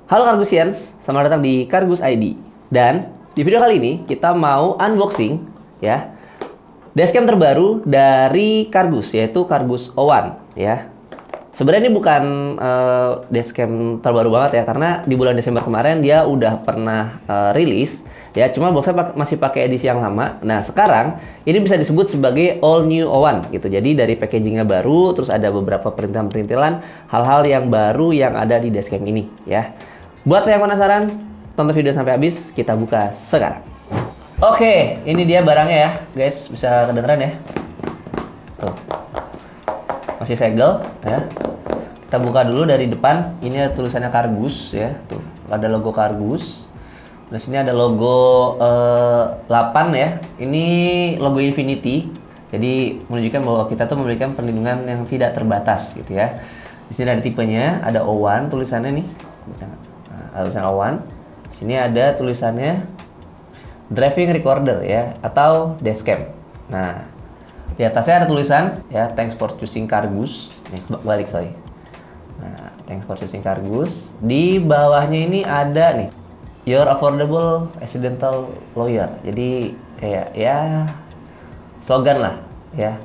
Halo Kargusians, selamat datang di Kargus ID. Dan di video kali ini kita mau unboxing ya dashcam terbaru dari Kargus, yaitu Kargus O1 ya. Sebenarnya ini bukan dashcam terbaru banget ya, karena di bulan Desember kemarin dia udah pernah rilis ya, cuma boxnya masih pakai edisi yang lama. Nah sekarang ini bisa disebut sebagai all new O1 gitu. Jadi dari packagingnya baru, terus ada beberapa perintilan-perintilan hal-hal yang baru yang ada di dashcam ini ya. Buat yang penasaran, tonton video sampai habis, kita buka sekarang. Oke, ini dia barangnya ya guys, bisa kedengeran ya. Tuh. Masih segel ya. Kita buka dulu dari depan. Ini ada tulisannya Kargus ya. Tuh, ada logo Kargus. Di sini ada logo 8 ya. Ini logo Infinity. Jadi menunjukkan bahwa kita tuh memberikan perlindungan yang tidak terbatas gitu ya. Di sini ada tipenya, ada O1 tulisannya nih. Nah, tulisan O1. Di sini ada tulisannya driving recorder ya, atau dashcam. Nah, di atasnya ada tulisan ya, thanks for choosing Kargus. Balik sorry. Nah, thanks for choosing Kargus. Di bawahnya ini ada nih, your affordable accidental lawyer. Jadi kayak ya slogan lah ya,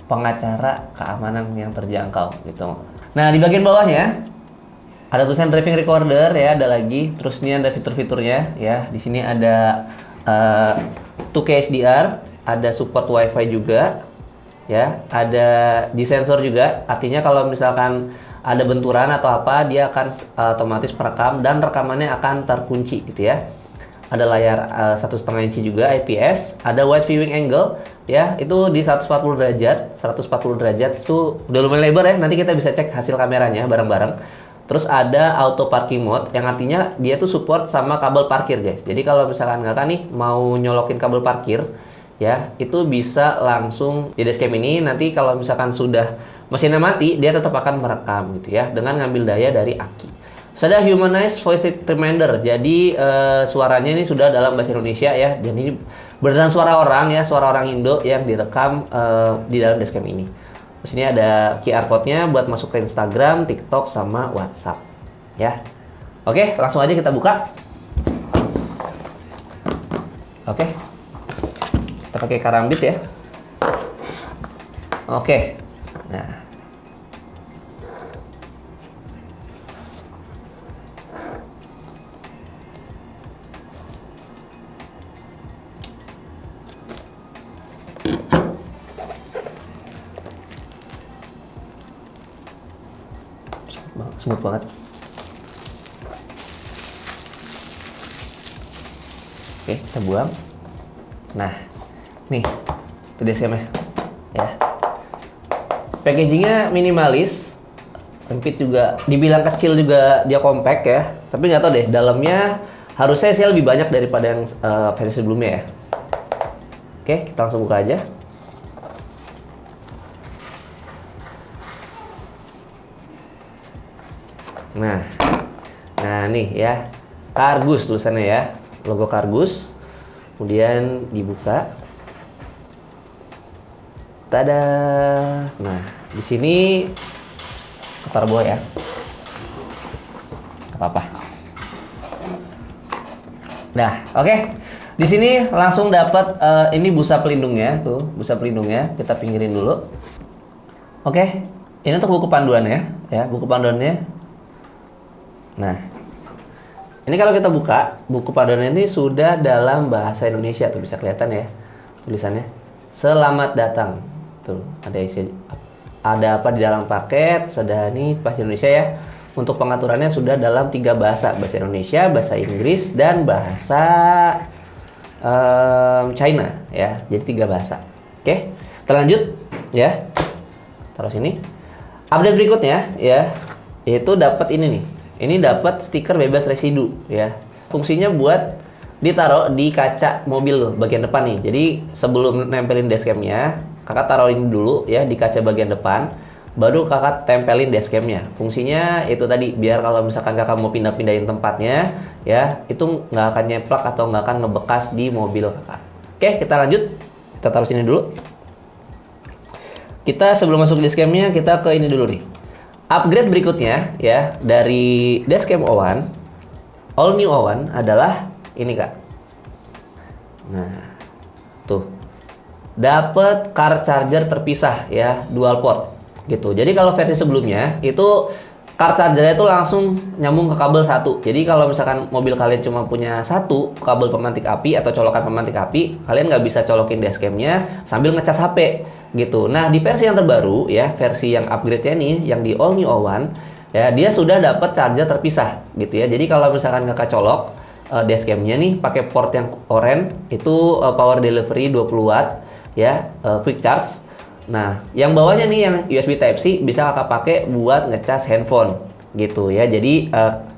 pengacara keamanan yang terjangkau gitu. Nah, di bagian bawahnya ada tulisan driving recorder ya, ada lagi. Terus ini ada fitur-fiturnya ya. Di sini ada 2K HDR, ada support WiFi juga ya, ada G-sensor juga. Artinya kalau misalkan ada benturan atau apa, dia akan otomatis merekam dan rekamannya akan terkunci gitu ya. Ada layar 1,5 inci juga IPS, ada wide viewing angle ya, itu di 140 derajat. 140 derajat itu udah lumayan lebar ya. Nanti kita bisa cek hasil kameranya bareng-bareng. Terus ada auto parking mode, yang artinya dia tuh support sama kabel parkir guys. Jadi kalau misalkan kakak nih mau nyolokin kabel parkir ya, itu bisa langsung di dashcam ini. Nanti kalau misalkan sudah mesinnya mati, dia tetap akan merekam gitu ya, dengan ngambil daya dari aki. Terus ada humanized voice reminder. Jadi suaranya ini sudah dalam bahasa Indonesia ya. Dan ini beneran suara orang ya, suara orang Indo yang direkam di dalam dashcam ini. Terus ini ada QR code-nya buat masuk ke Instagram, TikTok, sama WhatsApp ya. Oke, langsung aja kita buka. Oke, kita pakai karambit ya. Oke, nah smooth banget. Oke, kita buang. Nah, nih itu dashcamnya ya. Packagingnya minimalis, sempit juga, dibilang kecil juga dia compact ya. Tapi nggak tahu deh, dalamnya harusnya sih lebih banyak daripada yang versi sebelumnya ya. Oke, kita langsung buka aja. Nah nih ya, Kargus tulisannya ya, logo Kargus. Kemudian dibuka. Tada. Nah, di sini taruh bawah ya. Gak apa-apa. Nah, oke. Di sini langsung dapat ini busa pelindungnya, tuh, busa pelindungnya. Kita pinggirin dulu. Oke. Ini untuk buku panduannya ya, buku panduannya. Nah, ini kalau kita buka, buku panduannya ini sudah dalam bahasa Indonesia, tuh bisa kelihatan ya tulisannya. Selamat datang. Tuh, ada apa di dalam paket, sudah ini bahasa Indonesia ya. Untuk pengaturannya sudah dalam 3 bahasa Indonesia, bahasa Inggris, dan bahasa China ya. Jadi 3 bahasa. Oke, kita lanjut ya. Taruh sini. Update berikutnya ya, yaitu dapat ini nih. Ini dapat stiker bebas residu ya. Fungsinya buat ditaruh di kaca mobil bagian depan nih. Jadi sebelum nempelin dashcamnya, kakak taruh ini dulu ya di kaca bagian depan, baru kakak tempelin dashcamnya. Fungsinya itu tadi, biar kalau misalkan kakak mau pindah-pindahin tempatnya ya, itu nggak akan nyeplak atau nggak akan ngebekas di mobil kakak. Oke, kita lanjut. Kita taruh sini dulu. Kita sebelum masuk dashcamnya, kita ke ini dulu nih. Upgrade berikutnya ya, dari dashcam O1 all new O1 adalah ini kak. Nah, tuh dapat car charger terpisah ya, dual port gitu. Jadi kalau versi sebelumnya itu car charger itu langsung nyambung ke kabel satu. Jadi kalau misalkan mobil kalian cuma punya satu kabel pemantik api atau colokan pemantik api, kalian nggak bisa colokin dashcamnya sambil ngecas HP gitu. Nah di versi yang terbaru ya, versi yang upgrade-nya nih, yang di all new O1 ya, dia sudah dapat charger terpisah gitu ya. Jadi kalau misalkan kakak colok dashcamnya nih pakai port yang oranye itu power delivery 20 watt ya, quick charge. Nah, yang bawahnya nih yang USB Type C bisa kakak pakai buat ngecas handphone gitu ya. Jadi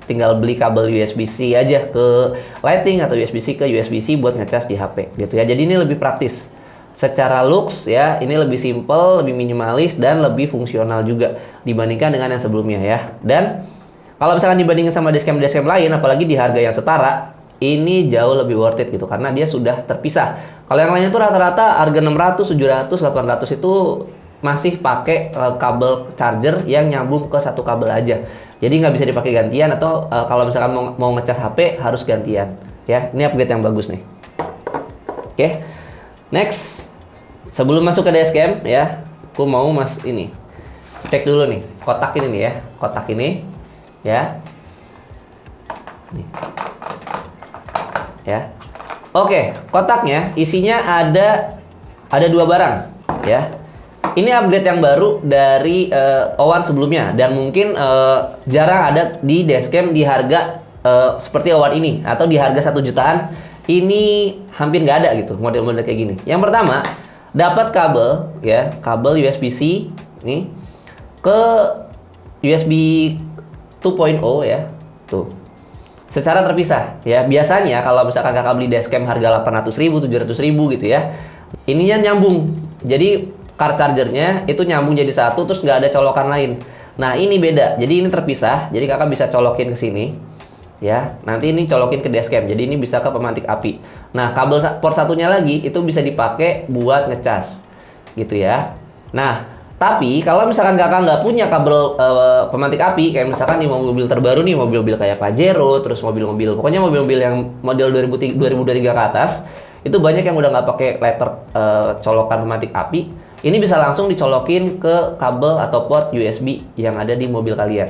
tinggal beli kabel USB-C aja ke Lighting atau USB-C ke USB-C buat ngecas di HP gitu ya. Jadi ini lebih praktis. Secara looks ya, ini lebih simple, lebih minimalis dan lebih fungsional juga dibandingkan dengan yang sebelumnya ya. Dan kalau misalkan dibandingin sama dashcam lain, apalagi di harga yang setara, ini jauh lebih worth it gitu karena dia sudah terpisah. Kalau yang lainnya tuh rata-rata harga 600, 700, 800 itu masih pakai kabel charger yang nyambung ke satu kabel aja. Jadi nggak bisa dipakai gantian atau kalau misalkan mau ngecas HP harus gantian. Ya, ini upgrade yang bagus nih. Oke, next. Sebelum masuk ke dashcam ya, aku mau ini cek dulu nih kotak ini nih ya, kotak ini ya. Nih. Ya. Oke, kotaknya isinya ada dua barang ya. Ini upgrade yang baru dari O1 sebelumnya dan mungkin jarang ada di dashcam di harga seperti O1 ini atau di harga 1 jutaan ini hampir nggak ada gitu model-model kayak gini. Yang pertama dapat kabel ya, kabel USB-C nih ke USB 2.0 ya, tuh. Secara terpisah ya. Biasanya kalau misalkan kakak beli dashcam harga 800.000, 700.000 gitu ya, ininya nyambung. Jadi car chargernya itu nyambung jadi satu terus nggak ada colokan lain. Nah ini beda. Jadi ini terpisah. Jadi kakak bisa colokin ke sini ya. Nanti ini colokin ke dashcam. Jadi ini bisa ke pemantik api. Nah kabel port satunya lagi itu bisa dipakai buat ngecas gitu ya. Nah tapi kalau misalkan kakak nggak punya kabel pemantik api, kayak misalkan nih mobil terbaru nih, mobil-mobil kayak Pajero, terus mobil-mobil, pokoknya mobil-mobil yang model 2023 ke atas, itu banyak yang udah nggak pakai letter colokan pemantik api. Ini bisa langsung dicolokin ke kabel atau port USB yang ada di mobil kalian,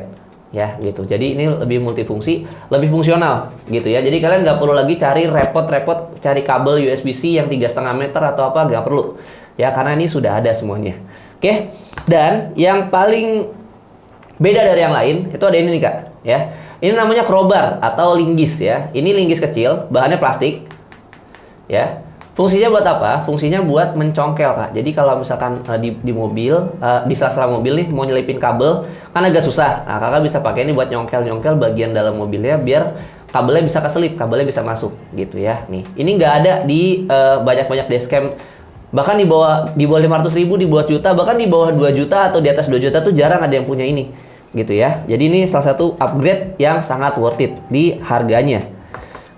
ya gitu. Jadi ini lebih multifungsi, lebih fungsional gitu ya. Jadi kalian nggak perlu lagi cari repot-repot cari kabel USB-C yang 3,5 meter atau apa, nggak perlu, ya karena ini sudah ada semuanya. Oke, dan yang paling beda dari yang lain itu ada ini nih kak, ya. Ini namanya crowbar atau linggis ya. Ini linggis kecil, bahannya plastik, ya. Fungsinya buat apa? Fungsinya buat mencongkel kak. Jadi kalau misalkan di mobil, di sela-sela mobil nih mau nyelipin kabel, kan agak susah. Nah kakak bisa pakai ini buat nyongkel-nyongkel bagian dalam mobilnya biar kabelnya bisa keselip, kabelnya bisa masuk, gitu ya. Nih, ini nggak ada di banyak-banyak dashcam. Bahkan di bawah 500.000, di bawah juta, bahkan di bawah 2 juta atau di atas 2 juta tuh jarang ada yang punya ini gitu ya. Jadi ini salah satu upgrade yang sangat worth it di harganya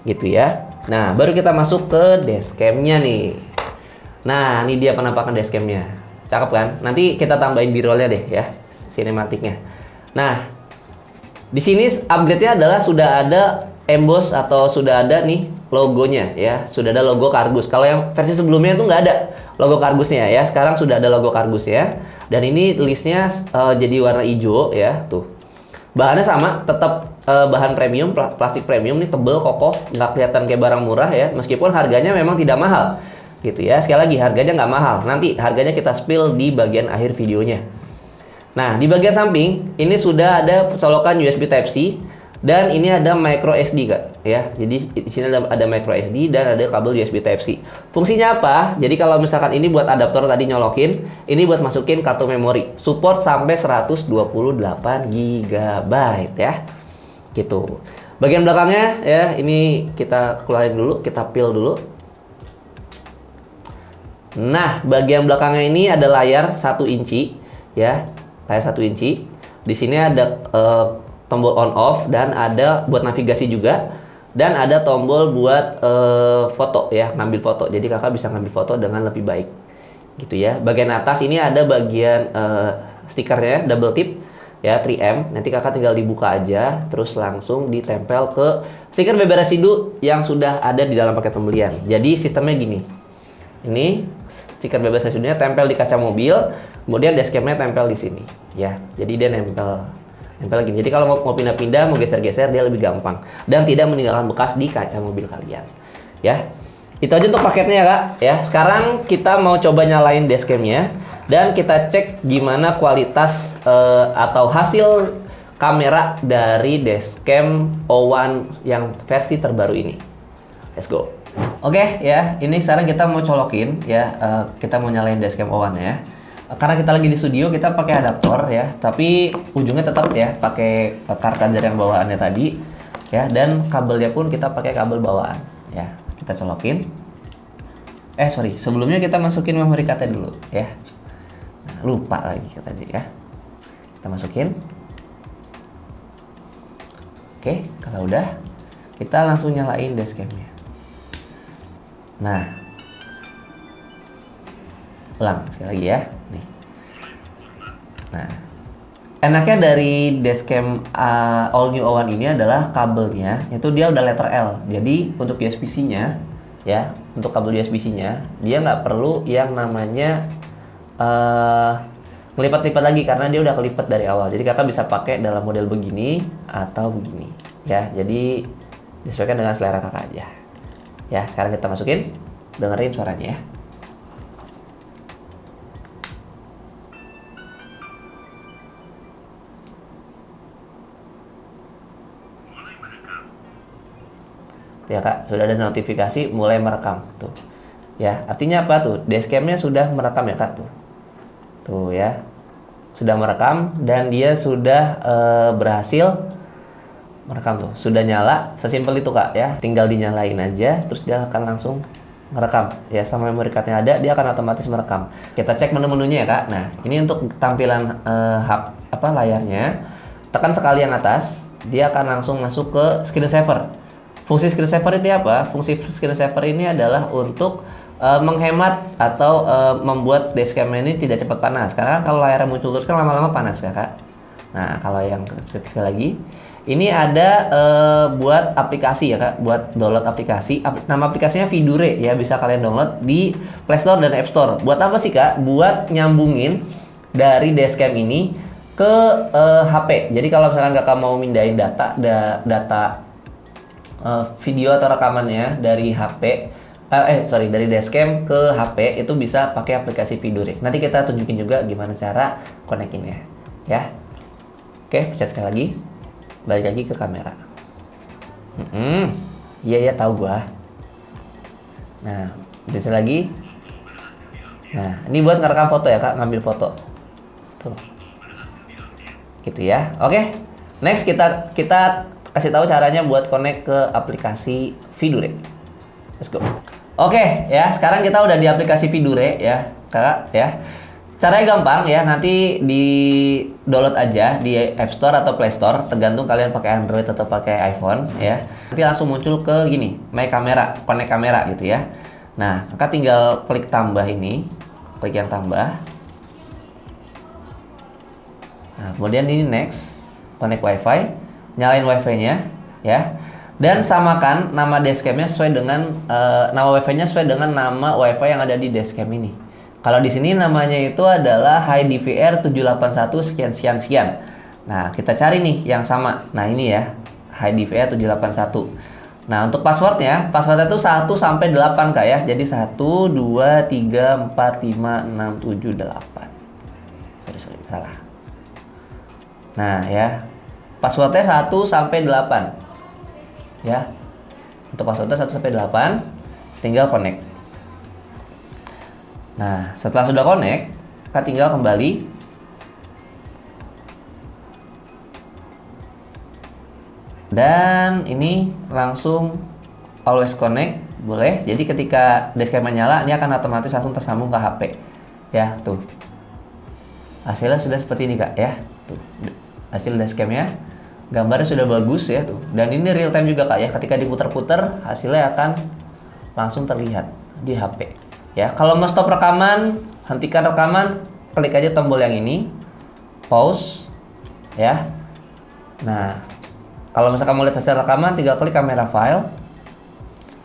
gitu ya. Nah baru kita masuk ke dashcamnya nih. Nah ini dia penampakan dashcamnya, cakep kan? Nanti kita tambahin b-rollnya deh ya, sinematiknya. Nah di sini upgrade-nya adalah sudah ada emboss atau sudah ada nih logonya ya, sudah ada logo Cargus. Kalau yang versi sebelumnya itu nggak ada logo Cargusnya ya, sekarang sudah ada logo Cargusnya. Dan ini listnya jadi warna hijau ya, tuh. Bahannya sama, tetap bahan premium, plastik premium nih, tebel, kokoh, nggak kelihatan kayak barang murah ya, meskipun harganya memang tidak mahal gitu ya. Sekali lagi harganya nggak mahal, nanti harganya kita spill di bagian akhir videonya. Nah di bagian samping ini sudah ada colokan USB Type C. Dan ini ada micro SD kak, ya. Jadi di sini ada micro SD dan ada kabel USB Type C. Fungsinya apa? Jadi kalau misalkan ini buat adaptor tadi nyolokin, ini buat masukin kartu memori. Support sampai 128 GB ya. Gitu. Bagian belakangnya ya, ini kita keluarin dulu, kita peel dulu. Nah, bagian belakangnya ini ada layar 1 inci ya. Layar 1 inci. Di sini ada tombol on off dan ada buat navigasi juga, dan ada tombol buat foto ya, ngambil foto. Jadi kakak bisa ngambil foto dengan lebih baik gitu ya. Bagian atas ini ada bagian stikernya double tip ya, preamp. Nanti kakak tinggal dibuka aja, terus langsung ditempel ke stiker bebas residu yang sudah ada di dalam paket pembelian. Jadi sistemnya gini, ini stiker bebas residunya tempel di kaca mobil, kemudian dashcamnya tempel di sini, ya. Jadi dia nempel gini. Jadi kalau mau pindah-pindah, mau geser-geser, dia lebih gampang dan tidak meninggalkan bekas di kaca mobil kalian, ya. Itu aja untuk paketnya ya kak, ya. Sekarang kita mau coba nyalain dashcamnya dan kita cek gimana kualitas atau hasil kamera dari dashcam O1 yang versi terbaru ini. Let's go. Oke, ya, ini sekarang kita mau colokin ya, kita mau nyalain dashcam O1 ya. Karena kita lagi di studio, kita pakai adaptor ya, tapi ujungnya tetap ya pakai car charger yang bawaannya tadi ya, dan kabelnya pun kita pakai kabel bawaan ya. Kita colokin. Sebelumnya kita masukin memory card-nya dulu ya. Nah, lupa lagi tadi ya. Kita masukin. Oke, kalau udah, kita langsung nyalain dashcam-nya. Nah, ulang sekali lagi ya. Nih. Nah, enaknya dari dashcam all new O1 ini adalah kabelnya itu dia udah letter L. Jadi untuk USB-C-nya ya, untuk kabel USB-C-nya dia nggak perlu yang namanya ngelipat-lipat lagi karena dia udah kelipet dari awal. Jadi kakak bisa pakai dalam model begini atau begini ya. Jadi disesuaikan dengan selera kakak aja. Ya, sekarang kita masukin, dengerin suaranya ya. Ya kak, sudah ada notifikasi mulai merekam tuh. Ya, artinya apa tuh? Dashcam-nya sudah merekam ya kak tuh. Tuh ya. Sudah merekam dan dia sudah berhasil merekam tuh. Sudah nyala, sesimpel itu kak ya. Tinggal dinyalain aja terus dia akan langsung merekam. Ya, sama memory card-nya ada, dia akan otomatis merekam. Kita cek menu-menunya ya kak. Nah, ini untuk tampilan layarnya. Tekan sekali yang atas, dia akan langsung masuk ke screensaver. Fungsi screensaver itu apa? Fungsi screensaver ini adalah untuk menghemat atau membuat dashcam ini tidak cepat panas. Karena kalau layarnya muncul terus kan lama-lama panas ya kak. Nah, kalau yang sekali lagi, ini ada buat aplikasi ya kak, buat download aplikasi. Nama aplikasinya Vidure ya, bisa kalian download di Play Store dan App Store. Buat apa sih kak? Buat nyambungin dari dashcam ini ke HP. Jadi kalau misalkan kakak mau mindahin data video atau rekamannya dari HP, dari dashcam ke HP itu bisa pakai aplikasi Vidure. Nanti kita tunjukin juga gimana cara konekinnya, ya. Oke, pencet sekali lagi, balik lagi ke kamera. Iya tahu gua. Nah, pencet lagi. Nah, ini buat ngerekam foto ya kak, ngambil foto. Tuh, gitu ya. Oke, next kita kasih tahu caranya buat connect ke aplikasi Vidure. Let's go. Oke, ya, sekarang kita udah di aplikasi Vidure ya, kakak ya. Caranya gampang ya, nanti di download aja di App Store atau Play Store, tergantung kalian pakai Android atau pakai iPhone ya. Nanti langsung muncul ke gini, My Camera, connect kamera gitu ya. Nah, kakak tinggal klik tambah ini, klik yang tambah. Nah, kemudian ini next, connect WiFi. Nyalain WiFi-nya ya, dan samakan nama dashcam-nya sesuai dengan nama WiFi-nya sesuai dengan nama WiFi yang ada di dashcam ini. Kalau di sini namanya itu adalah HiDVR 781 sekian sekian. Nah, kita cari nih yang sama. Nah, ini ya, HiDVR 781. Nah, untuk passwordnya itu 1 sampai 8 kak ya. Jadi 1 2 3 4 5 6 7 8. Sorry, salah. Nah, ya. Passwordnya 1 sampai 8 ya. Untuk passwordnya 1 sampai 8, tinggal connect. Nah, setelah sudah connect, kita tinggal kembali. Dan ini langsung always connect, boleh. Jadi ketika dashcam nyala, ini akan otomatis langsung tersambung ke HP. Ya, tuh. Hasilnya sudah seperti ini kak ya. Tuh, hasil dashcamnya. Gambarnya sudah bagus ya tuh. Dan ini real time juga kak ya. Ketika diputar-putar hasilnya akan langsung terlihat di HP. Ya, kalau mau stop rekaman, hentikan rekaman, klik aja tombol yang ini. Pause. ya. Nah, kalau misalkan mau lihat hasil rekaman, tinggal klik kamera file.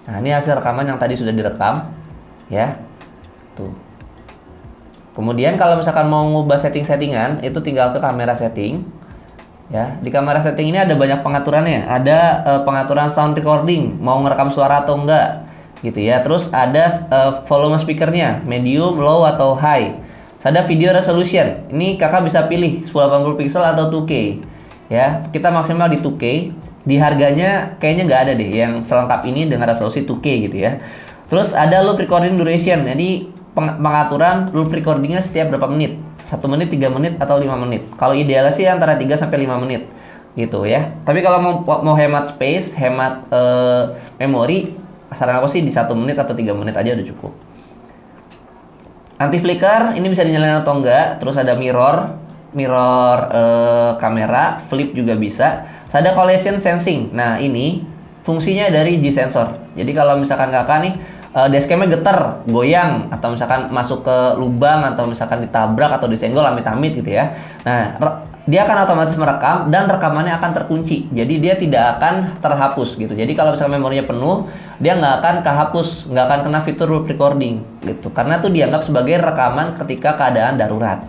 Nah, ini hasil rekaman yang tadi sudah direkam, ya. Tuh. Kemudian kalau misalkan mau ngubah setting-settingan, itu tinggal ke kamera setting. Ya, di kamera setting ini ada banyak pengaturannya. Ada pengaturan sound recording, mau ngerekam suara atau enggak, gitu ya. Terus ada volume speakernya, medium, low atau high. Terus ada video resolution. Ini kakak bisa pilih 1080 pixel atau 2K. Ya, kita maksimal di 2K. Di harganya kayaknya nggak ada deh yang selengkap ini dengan resolusi 2K gitu ya. Terus ada loop recording duration. Jadi pengaturan loop recordingnya setiap berapa menit. 1 menit, 3 menit, atau 5 menit. Kalau idealnya sih antara 3 sampai 5 menit gitu ya. Tapi kalau mau hemat space, hemat memori, saran aku sih di 1 menit atau 3 menit aja udah cukup. Anti flicker ini bisa dinyalain atau enggak. Terus ada mirror kamera, flip juga bisa. Terus ada collision sensing. Nah, ini fungsinya dari G-sensor. Jadi kalau misalkan kakak nih dashcamnya getar, goyang, atau misalkan masuk ke lubang, atau misalkan ditabrak atau disenggol amit-amit gitu ya. Nah, dia akan otomatis merekam dan rekamannya akan terkunci. Jadi dia tidak akan terhapus gitu. Jadi kalau misalkan memorinya penuh, dia nggak akan kehapus, nggak akan kena fitur loop recording gitu. Karena itu dianggap sebagai rekaman ketika keadaan darurat.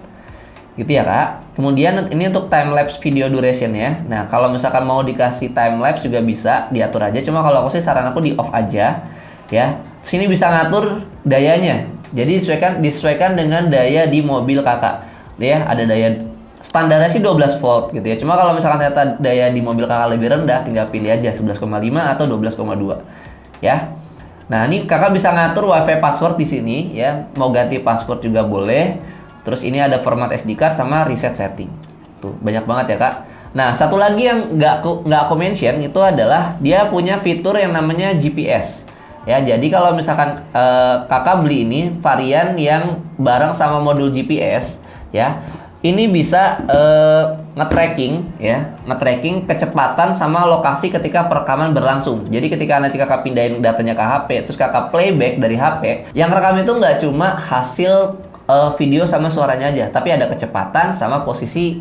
Gitu ya kak. Kemudian ini untuk time lapse video duration ya. Nah, kalau misalkan mau dikasih time lapse juga bisa diatur aja. Cuma kalau aku sih saran aku di off aja ya. Sini bisa ngatur dayanya. Jadi disesuaikan dengan daya di mobil kakak. Ya, ada daya standarnya sih 12 volt gitu ya. Cuma kalau misalkan ternyata daya di mobil kakak lebih rendah, tinggal pilih aja 11,5 atau 12,2 ya. Nah, ini kakak bisa ngatur WiFi password di sini ya. Mau ganti password juga boleh. Terus ini ada format SD card sama reset setting. Tuh, banyak banget ya kak. Nah, satu lagi yang nggak aku mention itu adalah dia punya fitur yang namanya GPS. Ya, jadi kalau misalkan kakak beli ini varian yang bareng sama modul GPS, ya, ini bisa nge-tracking kecepatan sama lokasi ketika perekaman berlangsung. Jadi ketika nanti kakak pindahin datanya ke HP, terus kakak playback dari HP, yang rekam itu nggak cuma hasil video sama suaranya aja, tapi ada kecepatan sama posisi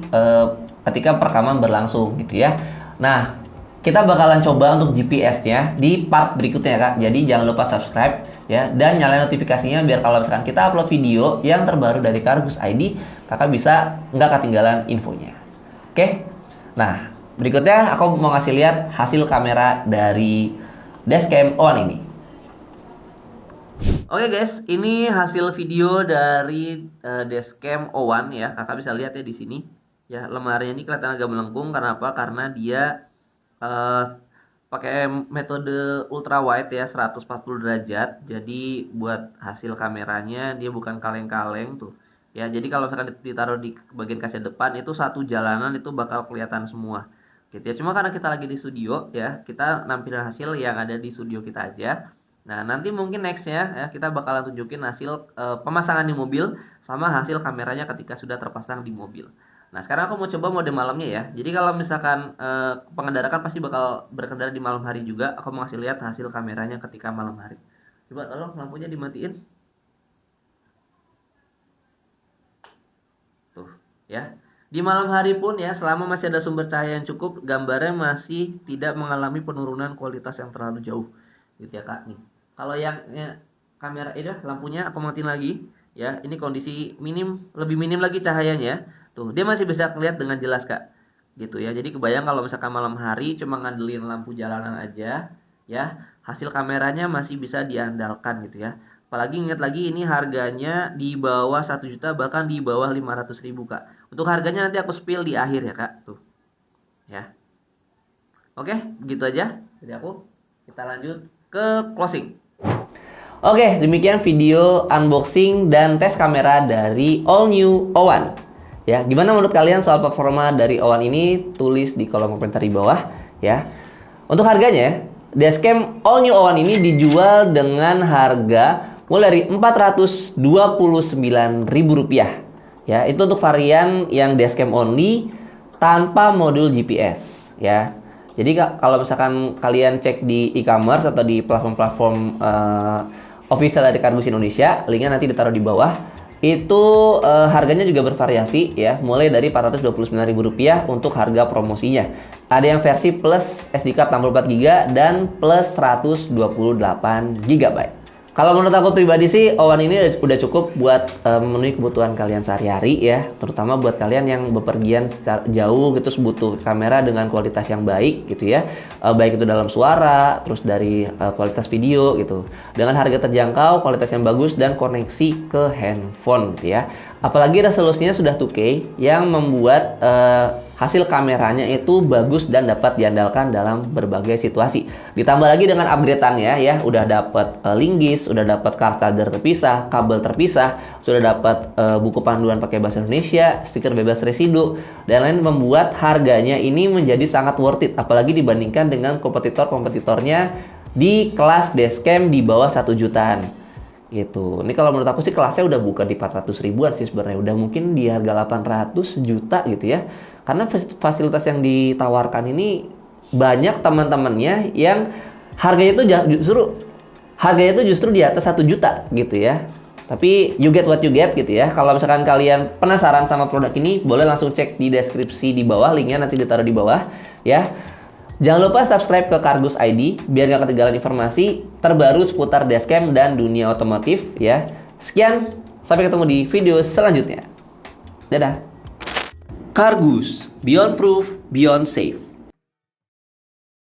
ketika perekaman berlangsung gitu ya. Nah, kita bakalan coba untuk GPS-nya di part berikutnya kak. Jadi jangan lupa subscribe ya, dan nyalain notifikasinya biar kalau misalkan kita upload video yang terbaru dari Cargus ID, kakak bisa nggak ketinggalan infonya. Oke? Nah, berikutnya aku mau ngasih lihat hasil kamera dari dashcam Owan ini. Oke guys, ini hasil video dari dashcam Owan ya. Kakak bisa lihat ya di sini. Ya, lemarinya ini kelihatan agak melengkung. Kenapa? Karena dia pakai metode ultra wide ya, 140 derajat. Jadi buat hasil kameranya dia bukan kaleng-kaleng tuh. Ya, jadi kalau misalkan ditaruh di bagian kaca depan itu satu jalanan itu bakal kelihatan semua. Gitu ya. Cuma karena kita lagi di studio ya, kita nampilin hasil yang ada di studio kita aja. Nah, nanti mungkin nextnya ya kita bakalan tunjukin hasil pemasangan di mobil sama hasil kameranya ketika sudah terpasang di mobil. Nah, sekarang aku mau coba mode malamnya ya. Jadi kalau misalkan pengendara kan pasti bakal berkendara di malam hari juga. Aku mau ngasih lihat hasil kameranya ketika malam hari. Coba tolong lampunya dimatiin. Tuh, ya. Di malam hari pun ya, selama masih ada sumber cahaya yang cukup, gambarnya masih tidak mengalami penurunan kualitas yang terlalu jauh. Gitu ya, Kak. Nih. Kalau yang kamera ini lampunya aku matiin lagi ya. Ini kondisi lebih minim lagi cahayanya. Tuh, dia masih bisa kelihatan dengan jelas, Kak. Gitu ya. Jadi kebayang kalau misalkan malam hari cuma ngandelin lampu jalanan aja ya, hasil kameranya masih bisa diandalkan gitu ya. Apalagi ingat lagi ini harganya di bawah 1 juta, bahkan di bawah 500.000, Kak. Untuk harganya nanti aku spill di akhir ya, Kak. Tuh. Ya. Oke, begitu aja dari aku. Kita lanjut ke closing. Oke, demikian video unboxing dan tes kamera dari all new Owan. Ya, gimana menurut kalian soal performa dari Owan ini? Tulis di kolom komentar di bawah ya. Untuk harganya, dashcam all new Owan ini dijual dengan harga mulai dari Rp429.000 ya. Itu untuk varian yang dashcam only tanpa modul GPS ya. Jadi kalau misalkan kalian cek di e-commerce atau di platform-platform official dari Cargus Indonesia, linknya nanti ditaruh di bawah. itu harganya juga bervariasi ya, mulai dari Rp429.000 untuk harga promosinya. Ada yang versi plus SD card 64 GB dan plus 128 GB. Kalau menurut aku pribadi sih, O1 ini udah cukup buat memenuhi kebutuhan kalian sehari-hari ya, terutama buat kalian yang bepergian jauh gitu, butuh kamera dengan kualitas yang baik gitu ya, baik itu dalam suara, terus dari kualitas video gitu, dengan harga terjangkau, kualitas yang bagus dan koneksi ke handphone gitu ya. Apalagi resolusinya sudah 2K yang membuat hasil kameranya itu bagus dan dapat diandalkan dalam berbagai situasi. Ditambah lagi dengan upgrade-annya ya, udah dapat linggis, udah dapat card charger terpisah, kabel terpisah, sudah dapat buku panduan pakai bahasa Indonesia, stiker bebas residu, dan lain, membuat harganya ini menjadi sangat worth it, apalagi dibandingkan dengan kompetitor-kompetitornya di kelas dashcam di bawah 1 jutaan. Gitu. Ini kalau menurut aku sih kelasnya udah bukan di 400 ribuan sih sebenarnya, udah mungkin di harga 800 juta gitu ya. Karena fasilitas yang ditawarkan ini banyak teman-temannya yang harganya itu justru di atas 1 juta gitu ya. Tapi you get what you get gitu ya. Kalau misalkan kalian penasaran sama produk ini, boleh langsung cek di deskripsi di bawah, linknya nanti ditaruh di bawah ya. Jangan lupa subscribe ke Cargos ID biar gak ketinggalan informasi terbaru seputar dashcam dan dunia otomotif ya. Sekian, sampai ketemu di video selanjutnya. Dadah. Cargos, beyond proof, beyond safe.